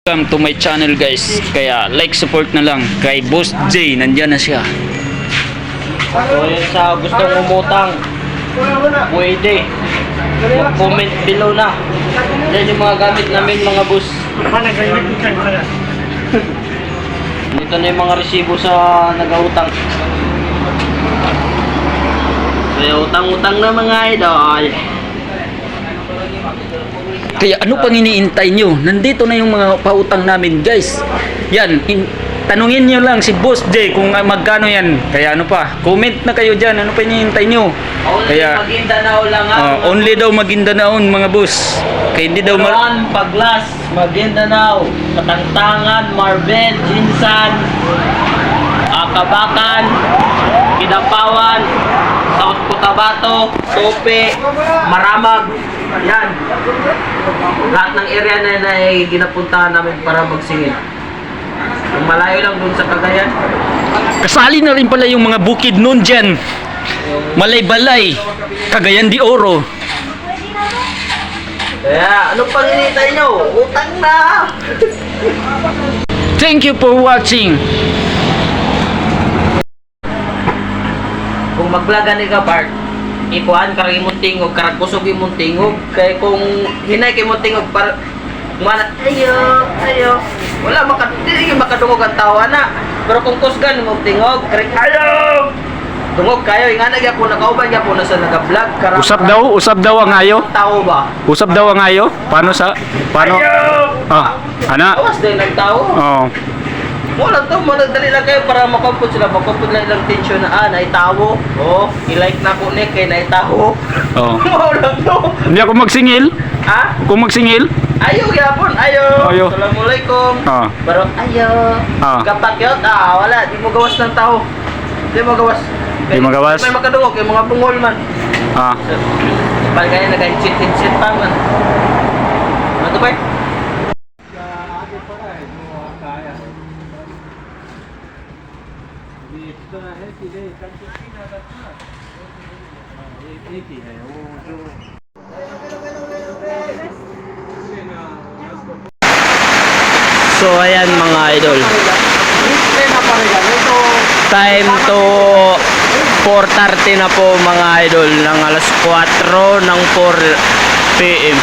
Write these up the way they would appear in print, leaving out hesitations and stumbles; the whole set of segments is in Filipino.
Welcome to my channel guys. Kaya like, support na lang kay Boss J. Nandyan na siya. So yun, sa gustong umutang, pwede mag-comment below na. Yan yung mga gamit namin mga boss. Dito na yung mga resibo sa nag-utang. Kaya utang-utang na mga idol. Kaya ano pang iniintay nyo? Nandito na yung mga pautang namin guys. Yan, tanungin nyo lang si Boss J kung magkano yan. Kaya ano pa, comment na kayo dyan. Ano pa iniintay nyo? Only Maguindanao lang only daw Maguindanao mga boss. Kaya hindi daw Paglas, Maguindanao, Katangtangan, Marbel, Jinsan, Kabakan, Kidapawan, South Cotabato, Tope, Maramag. Yan. Lahat ng area na yun ay ginapuntahan namin para magsingil. Kung malayo lang dun sa Cagayan. kasali na rin pala yung mga bukid nun dyan. Malay-balay, Cagayan de Oro. Kaya, anong pang hinihintay nyo? Utang na! Thank you for watching. Kung maglaga ni ka, Bart, ikuhan karang imong tingog, karang kusog imong tingog. Kaya kung hinay kay imong tingog, mana, ayo. Wala, hindi makadungog ang tawa na. Pero kung kusgan imong tingog, karang ayo! Dungog kayo, nga na po, nakauban niya po na sa nag-vlog. Usap daw ang ayo. Tao ba? Usap daw ang ayo. Paano? Ana? Awas din nagtao. Oh. Wala to, managdali lang kayo para makampot sila. Makampot lang ilang tension na, naitawo. I-like na ko ni kay naitawo. Oh. Wala to. Hindi ako magsingil. Ha? Kung magsingil. Ayaw yapon, ayaw. Assalamualaikum. Pero ayaw. Kapag yun, wala. Di mo gawas ng tao. Di mo gawas. Di mo gawas? May makadungog, yung mga bungol man. Pag kaya nag-hit pa man. Ano to ba? So ayan mga idol, time to 4:30 na po mga idol, ng alas 4 ng 4 PM.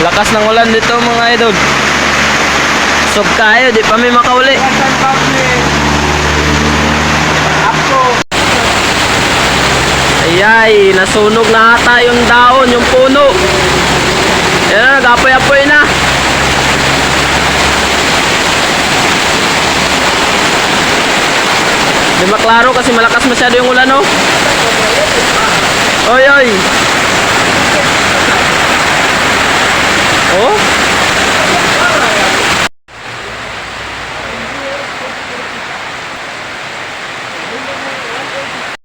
Lakas ng ulan dito mga idol. Sog kayo, di pa may makauli. Ayay, nasunog na ata yung daon, yung puno. Yan na, nag-apoy-apoy na. Di maklaro kasi malakas masyado yung ulan, no? Oy, oy.